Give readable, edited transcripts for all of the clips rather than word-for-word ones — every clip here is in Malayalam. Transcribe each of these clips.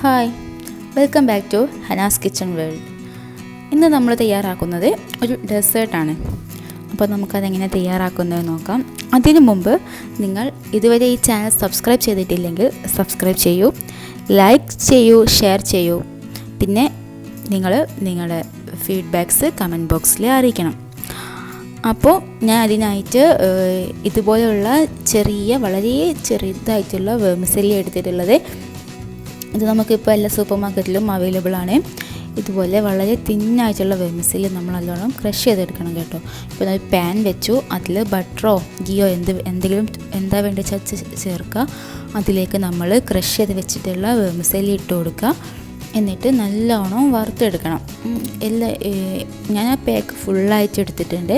Hi, welcome back to Hanas kitchen world. ഇന്ന് നമ്മൾ തയ്യാറാക്കുന്നത് ഒരു ഡെസേർട്ടാണ്. അപ്പോൾ നമുക്കതെങ്ങനെ തയ്യാറാക്കുന്നത് നോക്കാം. അതിനു മുമ്പ് നിങ്ങൾ ഇതുവരെ ഈ ചാനൽ സബ്സ്ക്രൈബ് ചെയ്തിട്ടില്ലെങ്കിൽ സബ്സ്ക്രൈബ് ചെയ്യൂ, ലൈക്ക് ചെയ്യൂ, ഷെയർ ചെയ്യൂ. പിന്നെ നിങ്ങൾ നിങ്ങളുടെ ഫീഡ്ബാക്ക്സ് കമൻറ്റ് ബോക്സിൽ അറിയിക്കണം. അപ്പോൾ ഞാൻ അതിനായിട്ട് ഇതുപോലെയുള്ള വളരെ ചെറുതായിട്ടുള്ള വെർമിസെല്ലി എടുത്തിട്ടുള്ളത്. ഇത് നമുക്കിപ്പോൾ എല്ലാ സൂപ്പർ മാർക്കറ്റിലും അവൈലബിൾ ആണ്. ഇതുപോലെ വളരെ തിന്നായിട്ടുള്ള വെർമിസെല്ലി നമ്മൾ നല്ലോണം ക്രഷ് ചെയ്തെടുക്കണം കേട്ടോ. ഇപ്പോൾ ഞാൻ പാൻ വെച്ചു, അതിൽ ബട്ടറോ ഗീയോ എന്തെങ്കിലും എന്താ വേണ്ടി ചേർക്കുക. അതിലേക്ക് നമ്മൾ ക്രഷ് ചെയ്ത് വെച്ചിട്ടുള്ള വെർമിസെല്ലി ഇട്ട് കൊടുക്കുക. എന്നിട്ട് നല്ലോണം വറുത്തെടുക്കണം. ഞാൻ ആ പാക്ക് ഫുള്ളായിട്ട് എടുത്തിട്ടുണ്ട്.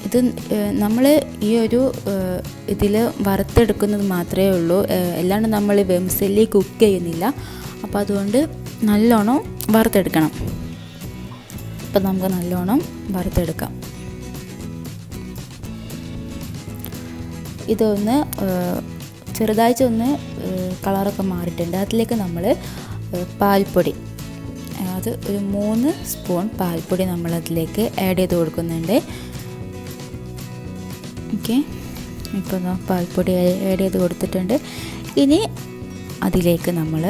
ഇത് നമ്മൾ ഈ ഒരു ഇതിൽ വറുത്തെടുക്കുന്നത് മാത്രമേ ഉള്ളൂ, അല്ലാണ്ട് നമ്മൾ വെർമിസെല്ലി കുക്ക് ചെയ്യുന്നില്ല. അപ്പോൾ അതുകൊണ്ട് നല്ലോണം വറുത്തെടുക്കണം. അപ്പോൾ നമുക്ക് നല്ലോണം വറുത്തെടുക്കാം. ഇതൊന്ന് ചെറുതായിട്ടൊന്ന് കളറൊക്കെ മാറിയിട്ടുണ്ട്. അതിലേക്ക് നമ്മൾ പാൽപ്പൊടി, അത് ഒരു 3 സ്പൂൺ പാൽപ്പൊടി നമ്മളതിലേക്ക് ആഡ് ചെയ്ത് കൊടുക്കുന്നുണ്ട്. ഓക്കെ, ഇപ്പോൾ പാൽപ്പൊടി ആഡ് ചെയ്ത് കൊടുത്തിട്ടുണ്ട്. ഇനി അതിലേക്ക് നമ്മൾ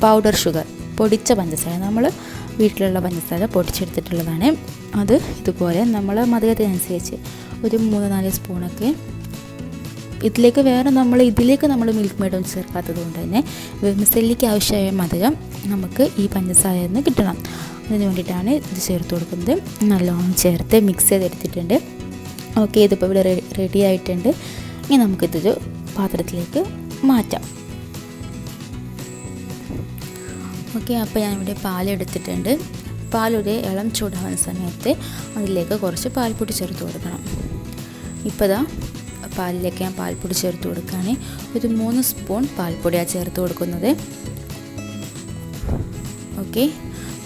പൗഡർ ഷുഗർ, പൊടിച്ച പഞ്ചസാര, നമ്മൾ വീട്ടിലുള്ള പഞ്ചസാര പൊടിച്ചെടുത്തിട്ടുള്ളതാണ്. അത് ഇതുപോലെ നമ്മൾ മധുരത്തിനനുസരിച്ച് ഒരു 3-4 സ്പൂണൊക്കെ. ഇതിലേക്ക് നമ്മൾ മിൽക്ക് മെയ്ഡും ചേർക്കാത്തത് കൊണ്ട് തന്നെ വെർമിസെല്ലിക്ക് ആവശ്യമായ മധുരം നമുക്ക് ഈ പഞ്ചസാരയിൽ നിന്ന് കിട്ടണം. അതിന് വേണ്ടിയിട്ടാണ് ഇത് ചേർത്ത് കൊടുക്കുന്നത്. നല്ലോണം ചേർത്ത് മിക്സ് ചെയ്തെടുത്തിട്ടുണ്ട്. ഓക്കെ, ഇതിപ്പോൾ ഇവിടെ റെഡി ആയിട്ടുണ്ട്. ഇനി നമുക്കിതൊരു പാത്രത്തിലേക്ക് മാറ്റാം. ഓക്കെ, അപ്പോൾ ഞാനിവിടെ പാലെടുത്തിട്ടുണ്ട്. പാലൊരു ഇളം ചൂടാവുന്ന സമയത്ത് അതിലേക്ക് കുറച്ച് പാൽപ്പൊടി ചേർത്ത് കൊടുക്കണം. ഇപ്പോൾ പാലിലേക്ക് ഞാൻ പാൽപ്പൊടി ചേർത്ത് കൊടുക്കുകയാണ്. ഒരു 3 സ്പൂൺ പാൽപ്പൊടിയാണ് ചേർത്ത് കൊടുക്കുന്നത്. ഓക്കെ,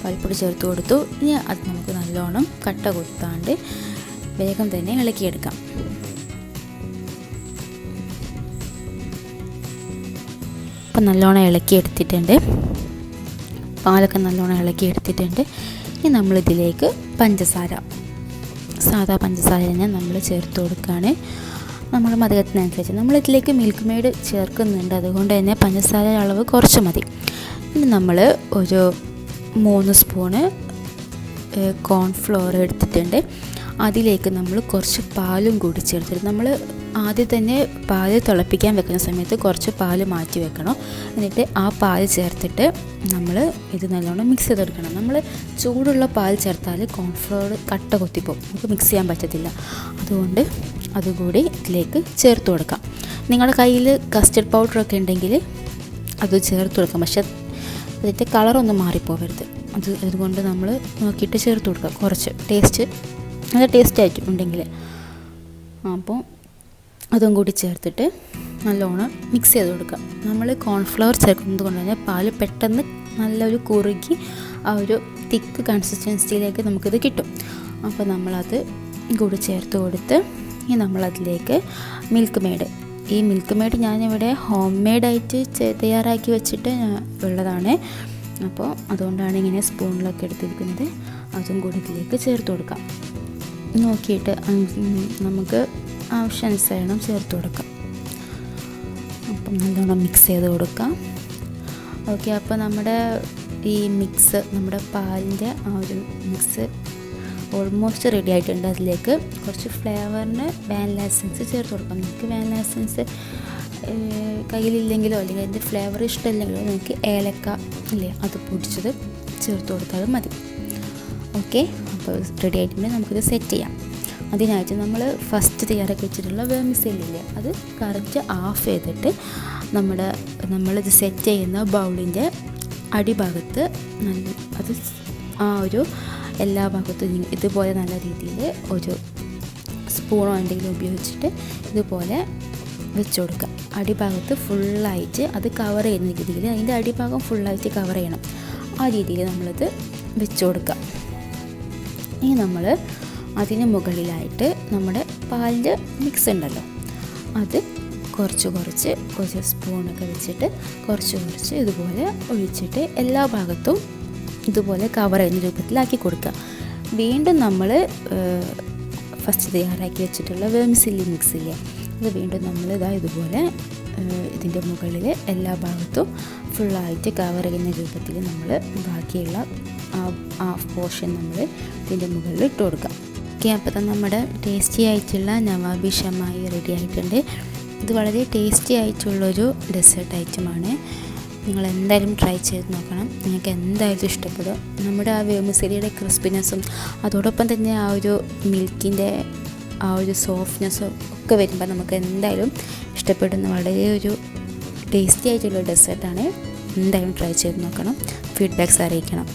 പാൽപ്പൊടി ചേർത്ത് കൊടുത്തു. ഇനി അത് നമുക്ക് നല്ലോണം കട്ട കുത്താണ്ട് വേഗം തന്നെ ഇളക്കിയെടുക്കാം. അപ്പം നല്ലോണം ഇളക്കിയെടുത്തിട്ടുണ്ട്. പാലൊക്കെ നല്ലോണം ഇളക്കിയെടുത്തിട്ടുണ്ട്. ഇനി നമ്മളിതിലേക്ക് സാധാ പഞ്ചസാര തന്നെ നമ്മൾ ചേർത്ത് കൊടുക്കുകയാണ്. നമ്മൾ മധുരത്തിനനുസരിച്ച് നമ്മളിതിലേക്ക് മിൽക്ക് മെയ്ഡ് ചേർക്കുന്നുണ്ട്, അതുകൊണ്ട് തന്നെ പഞ്ചസാര അളവ് കുറച്ച് മതി. ഇനി നമ്മൾ ഒരു 3 സ്പൂണ് കോൺഫ്ലോർ എടുത്തിട്ടുണ്ട്. അതിലേക്ക് നമ്മൾ കുറച്ച് പാലും കൂടി ചേർത്തിട്ട് നമ്മൾ ആദ്യം തന്നെ പാല് തിളപ്പിക്കാൻ വെക്കുന്ന സമയത്ത് കുറച്ച് പാല് മാറ്റി വെക്കണം. എന്നിട്ട് ആ പാല് ചേർത്തിട്ട് നമ്മൾ ഇത് നല്ലോണം മിക്സ് ചെയ്തെടുക്കണം. നമ്മൾ ചൂടുള്ള പാൽ ചേർത്താൽ കോൺഫ്ലോർ കട്ട കൊത്തിപ്പോവും, നമുക്ക് മിക്സ് ചെയ്യാൻ പറ്റത്തില്ല. അതുകൊണ്ട് അതുകൂടി ഇതിലേക്ക് ചേർത്ത് കൊടുക്കാം. നിങ്ങളുടെ കയ്യിൽ കസ്റ്റർഡ് പൗഡറൊക്കെ ഉണ്ടെങ്കിൽ അത് ചേർത്ത് കൊടുക്കാം. പക്ഷേ അതിൻ്റെ കളറൊന്നും മാറിപ്പോവരുത്. അതുകൊണ്ട് നമ്മൾ നോക്കിയിട്ട് ചേർത്ത് കൊടുക്കുക. കുറച്ച് നല്ല ടേസ്റ്റായിട്ട് ഉണ്ടെങ്കിൽ. അപ്പോൾ അതും കൂടി ചേർത്തിട്ട് നല്ലോണം മിക്സ് ചെയ്ത് കൊടുക്കുക. നമ്മൾ കോൺഫ്ലവർ ചേർക്കുന്നത് കൊണ്ട് തന്നെ പാല് പെട്ടെന്ന് നല്ലൊരു കുറുകി ആ ഒരു തിക്ക് കൺസിസ്റ്റൻസിയിലേക്ക് നമുക്കിത് കിട്ടും. അപ്പോൾ നമ്മളത് കൂടി ചേർത്ത് കൊടുത്ത് ഇനി നമ്മളതിലേക്ക് ഈ മിൽക്ക് മെയ്ഡ് ഞാനിവിടെ ഹോം മെയ്ഡായിട്ട് തയ്യാറാക്കി വെച്ചിട്ട് ഉള്ളതാണ്. അപ്പോൾ അതുകൊണ്ടാണ് ഇങ്ങനെ സ്പൂണിലൊക്കെ എടുത്തിരിക്കുന്നത്. അതും കൂടി ഇതിലേക്ക് ചേർത്ത് കൊടുക്കാം. നോക്കിയിട്ട് നമുക്ക് ആവശ്യാനുസരണം ചേർത്ത് കൊടുക്കാം. അപ്പം നല്ലോണം മിക്സ് ചെയ്ത് കൊടുക്കാം. ഓക്കെ, അപ്പോൾ നമ്മുടെ പാലിൻ്റെ ആ ഒരു മിക്സ് ഓൾമോസ്റ്റ് റെഡി ആയിട്ടുണ്ട്. അതിലേക്ക് കുറച്ച് ഫ്ലേവറിന് വാനില എസൻസ് ചേർത്ത് കൊടുക്കാം. നിങ്ങൾക്ക് വാനില എസൻസ് കയ്യിലില്ലെങ്കിലോ അല്ലെങ്കിൽ അതിൻ്റെ ഫ്ലേവർ ഇഷ്ടമില്ലെങ്കിലോ നിങ്ങൾക്ക് ഏലക്ക അത് പൊടിച്ചത് ചേർത്ത് കൊടുത്താലും മതി. ഓക്കെ, അപ്പോൾ റെഡി ആയിട്ടുണ്ടെങ്കിൽ നമുക്കിത് സെറ്റ് ചെയ്യാം. അതിനായിട്ട് നമ്മൾ ഫസ്റ്റ് തയ്യാറാക്കി വെച്ചിട്ടുള്ള വെർമിസെല്ലി അത് കറക്റ്റ് ഓഫ് ചെയ്തിട്ട് നമ്മളിത് സെറ്റ് ചെയ്യുന്ന ബൗളിൻ്റെ അടിഭാഗത്ത് അത് ആ ഒരു എല്ലാ ഭാഗത്തും ഇതുപോലെ നല്ല രീതിയിൽ ഒരു സ്പൂണോ എന്തെങ്കിലും ഉപയോഗിച്ചിട്ട് ഇതുപോലെ വെച്ച് കൊടുക്കുക. അടിഭാഗത്ത് ഫുള്ളായിട്ട് അത് കവർ ചെയ്യുന്ന രീതിയിൽ, അതിൻ്റെ അടിഭാഗം ഫുള്ളായിട്ട് കവർ ചെയ്യണം. ആ രീതിയിൽ നമ്മളിത് വെച്ച് കൊടുക്കുക. ഇനി നമ്മൾ അതിന് മുകളിലായിട്ട് നമ്മുടെ പാലിൻ്റെ മിക്സ് ഉണ്ടല്ലോ അത് കുറച്ച് സ്പൂണൊക്കെ വെച്ചിട്ട് കുറച്ച് ഇതുപോലെ ഒഴിച്ചിട്ട് എല്ലാ ഭാഗത്തും ഇതുപോലെ കവർ ചെയ്യുന്ന രൂപത്തിലാക്കി കൊടുക്കുക. വീണ്ടും നമ്മൾ ഫസ്റ്റ് തയ്യാറാക്കി വെച്ചിട്ടുള്ള വേംസില്ലി മിക്സില്ലേ, അത് വീണ്ടും നമ്മൾ ഇതുപോലെ ഇതിൻ്റെ മുകളിൽ എല്ലാ ഭാഗത്തും ഫുള്ളായിട്ട് കവർ ചെയ്യുന്ന രൂപത്തിൽ നമ്മൾ ബാക്കിയുള്ള ഹാഫ് പോർഷൻ നമ്മൾ ഇതിൻ്റെ മുകളിൽ ഇട്ട് കൊടുക്കാം. ഓക്കെ, അപ്പോൾ തന്നെ നമ്മുടെ ടേസ്റ്റി ആയിട്ടുള്ള നവാബി ഷമായി റെഡി ആയിട്ടുണ്ട്. ഇത് വളരെ ടേസ്റ്റി ആയിട്ടുള്ളൊരു ഡെസേർട്ട് ഐറ്റമാണ്. നിങ്ങൾ എന്തായാലും ട്രൈ ചെയ്ത് നോക്കണം, നിങ്ങൾക്ക് എന്തായാലും ഇഷ്ടപ്പെടും. നമ്മുടെ ആ വേമുസലിയുടെ ക്രിസ്പിനെസ്സും അതോടൊപ്പം തന്നെ ആ ഒരു മിൽക്കിൻ്റെ ആ ഒരു സോഫ്റ്റ്നെസ്സും ഒക്കെ വരുമ്പോൾ നമുക്ക് എന്തായാലും ഇഷ്ടപ്പെടുന്ന വളരെ ഒരു ടേസ്റ്റി ആയിട്ടുള്ള ഡെസേർട്ടാണ്. എന്തായാലും ട്രൈ ചെയ്ത് നോക്കണം, ഫീഡ്ബാക്ക്സ് അറിയിക്കണം.